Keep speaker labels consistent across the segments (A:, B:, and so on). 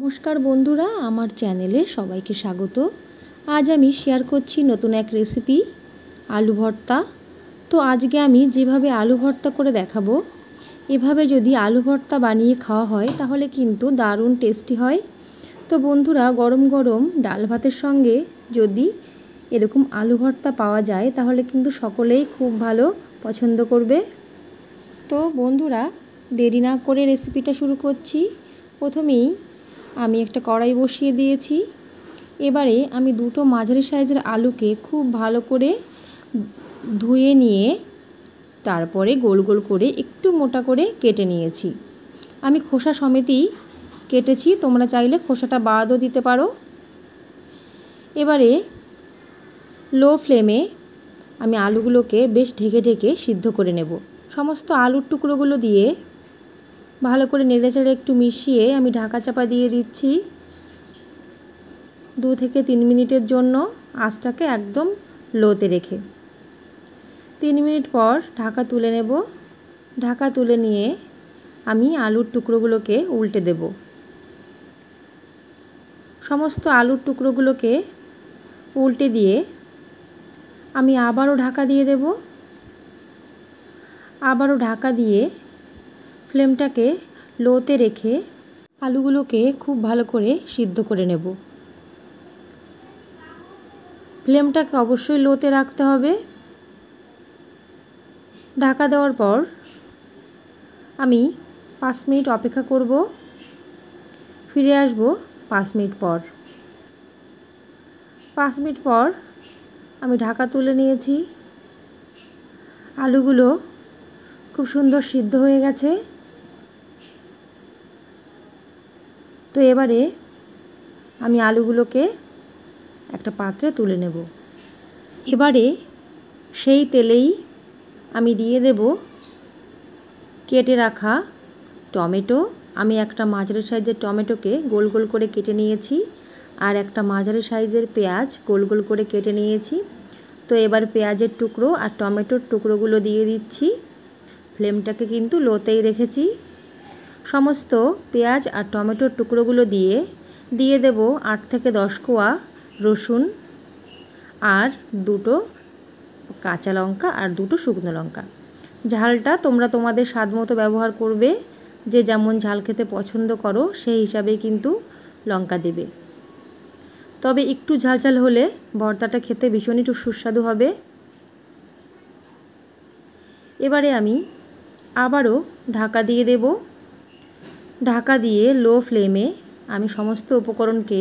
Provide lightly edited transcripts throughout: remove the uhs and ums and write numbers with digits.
A: নমস্কার বন্ধুরা, আমার চ্যানেলে সবাইকে স্বাগত। আজ আমি শেয়ার করছি নতুন এক রেসিপি, আলু ভর্তা। তো আজকে আমি যেভাবে আলু ভর্তা করে দেখাবো, এভাবে যদি আলু ভর্তা বানিয়ে খাওয়া হয় তাহলে কিন্তু দারুণ টেস্টি হয়। তো বন্ধুরা, গরম গরম ডাল ভাতের সঙ্গে যদি এরকম আলু ভর্তা পাওয়া যায় তাহলে কিন্তু সকলেই খুব ভালো পছন্দ করবে। তো বন্ধুরা, দেরি না করে রেসিপিটা শুরু করছি। প্রথমেই আমি একটা কড়াই বসিয়ে দিয়েছি। এবারে আমি দুটো মাঝারি সাইজের আলুকে খুব ভালো করে ধুয়ে নিয়ে তারপরে গোল গোল করে একটু মোটা করে কেটে নিয়েছি। আমি খোসা সমেতই কেটেছি, তোমরা চাইলে খোসাটা বাদও দিতে পারো। এবারে লো ফ্লেমে আমি আলুগুলোকে বেশ ঢেকে ঢেকে সিদ্ধ করে নেব। সমস্ত আলুর টুকরোগুলো দিয়ে ভালো করে নেড়েচেড়ে একটু মিশিয়ে আমি ঢাকা চাপা দিয়ে দিচ্ছি 2 থেকে 3 মিনিটের জন্য, আঁচটাকে একদম লোতে রেখে। 3 মিনিট পর ঢাকা তুলে নেব। ঢাকা তুলে নিয়ে আমি আলুর টুকরোগুলোকে উল্টে দেব। সমস্ত আলুর টুকরোগুলোকে উল্টে দিয়ে আমি আবারও ঢাকা দিয়ে দেব। আবারও ঢাকা দিয়ে ফ্লেমটাকে লোতে রেখে আলুগুলোকে খুব ভালো করে সিদ্ধ করে নেব। ফ্লেমটাকে অবশ্যই লোতে রাখতে হবে। ঢাকা দেওয়ার পর আমি 5 মিনিট অপেক্ষা করব। ফিরে আসব 5 মিনিট পর। 5 মিনিট পর আমি ঢাকা তুলে নিয়েছি। আলুগুলো খুব সুন্দর সিদ্ধ হয়ে গেছে। তো এবারে আমি আলুগুলোকে একটা পাত্রে তুলে নেব। এবারে সেই তেলেই আমি দিয়ে দেব কেটে রাখা টমেটো। আমি একটা মাঝারি সাইজের টমেটোকে গোল গোল করে কেটে নিয়েছি, আর একটা মাঝারি সাইজের পেঁয়াজ গোল গোল করে কেটে নিয়েছি। তো এবার পেঁয়াজের টুকরো আর টমেটোর টুকরোগুলো দিয়ে দিচ্ছি। ফ্লেমটাকে কিন্তু লোতেই রেখেছি। সমস্ত পেঁয়াজ আর টমেটোর টুকরোগুলো দিয়ে দেব 8 থেকে 10 কোয়া রসুন আর 2টো কাঁচা লঙ্কা আর 2টো শুকনো লঙ্কা। ঝালটা তোমরা তোমাদের স্বাদ মতো ব্যবহার করবে, যে যেমন ঝাল খেতে পছন্দ করো সেই হিসাবে কিন্তু লঙ্কা দেবে। তবে একটু ঝাল ঝাল হলে ভর্তাটা খেতে ভীষণই সুস্বাদু হবে। এবারে আমি আবারও ঢাকা দিয়ে দেব। ঢাকা দিয়ে লো ফ্লেমে আমি সমস্ত উপকরণকে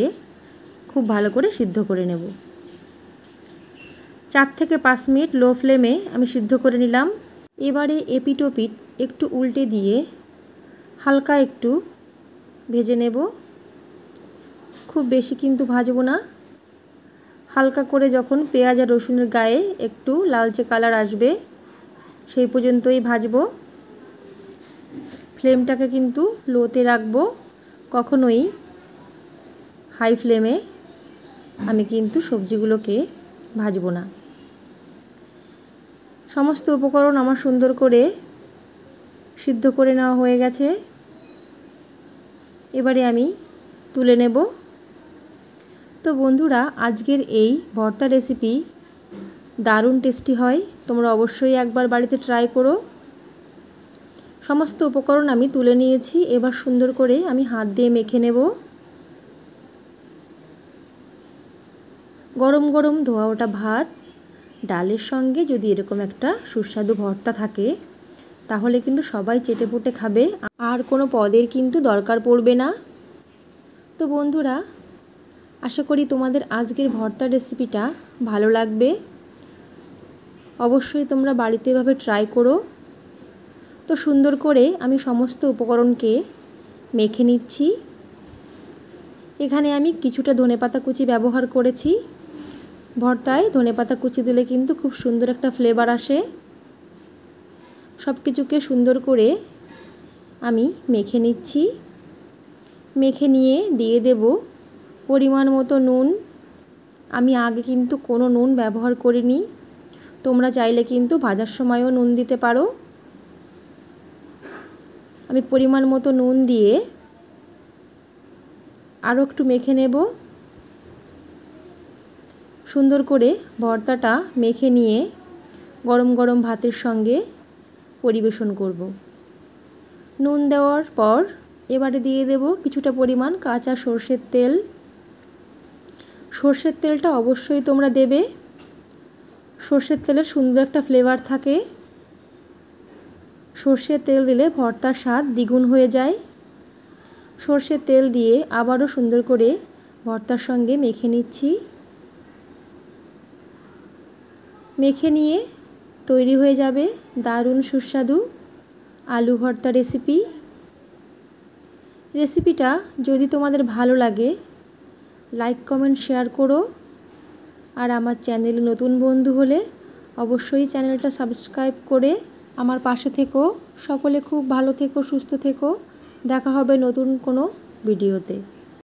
A: খুব ভালো করে সিদ্ধ করে নেব। 4 থেকে 5 মিনিট লো ফ্লেমে আমি সিদ্ধ করে নিলাম। এবারে এপিট ওপিট একটু উল্টে দিয়ে হালকা একটু ভেজে নেব। খুব বেশি কিন্তু ভাজবো না। হালকা করে যখন পেঁয়াজ আর রসুনের গায়ে একটু লালচে কালার আসবে সেই পর্যন্তই ভাজবো। ফ্লেমটাকে কিন্তু লোতে রাখবো, কখনোই হাই ফ্লেমে আমি কিন্তু সবজিগুলোকে ভাজবো না। সমস্ত উপকরণ আমার সুন্দর করে সিদ্ধ করে নেওয়া হয়ে গেছে। এবারে আমি তুলে নেব। তো বন্ধুরা, আজকের এই ভর্তা রেসিপি দারুণ টেস্টি হয়, তোমরা অবশ্যই একবার বাড়িতে ট্রাই করো। সমস্ত উপকরণ আমি তুলে নিয়েছি। এবার সুন্দর করে আমি হাত দিয়ে মেখে নেব। গরম গরম ধোয়া ওঠা ভাত ডালের সঙ্গে যদি এরকম একটা সুস্বাদু ভর্তা থাকে তাহলে কিন্তু সবাই চেটেপুটে খাবে, আর কোনো পদের কিন্তু দরকার পড়বে না। তো বন্ধুরা, আশা করি তোমাদের আজকের ভর্তার রেসিপিটা ভালো লাগবে। অবশ্যই তোমরা বাড়িতে এভাবে ট্রাই করো। তো সুন্দর করে আমি সমস্ত উপকরণকে মেখে নিচ্ছি। এখানে আমি কিছুটা ধনেপাতা কুচি ব্যবহার করেছি। ভর্তায় ধনেপাতা কুচি দিলে কিন্তু খুব সুন্দর একটা ফ্লেভার আসে। সব কিছুকে সুন্দর করে আমি মেখে নিচ্ছি। মেখে নিয়ে দিয়ে দেব পরিমাণ মতো নুন। আমি আগে কিন্তু কোনো নুন ব্যবহার করিনি, তোমরা চাইলে কিন্তু ভাজার সময়ও নুন দিতে পারো। আমি পরিমাণ মতো নুন দিয়ে আরও একটু মেখে নেব। সুন্দর করে ভর্তাটা মেখে নিয়ে গরম গরম ভাতের সঙ্গে পরিবেশন করব। নুন দেওয়ার পর এবারে দিয়ে দেব কিছুটা পরিমাণ কাঁচা সর্ষের তেল। সর্ষের তেলটা অবশ্যই তোমরা দেবে, সর্ষের তেলের সুন্দর একটা ফ্লেভার থাকে। সর্ষের তেল দিলে ভর্তার স্বাদ দ্বিগুণ হয়ে যায়। সর্ষের তেল দিয়ে আবারও সুন্দর করে ভর্তার সঙ্গে মেখে নিচ্ছি। মেখে নিয়ে তৈরি হয়ে যাবে দারুণ সুস্বাদু আলু ভর্তা রেসিপি। রেসিপিটা যদি তোমাদের ভালো লাগে লাইক কমেন্ট শেয়ার করো। আর আমার চ্যানেলে নতুন বন্ধু হলে অবশ্যই চ্যানেলটা সাবস্ক্রাইব করে আমার পাশে থেকো। সকলে খুব ভালো থেকো, সুস্থ থেকো। দেখা হবে নতুন কোনো ভিডিওতে।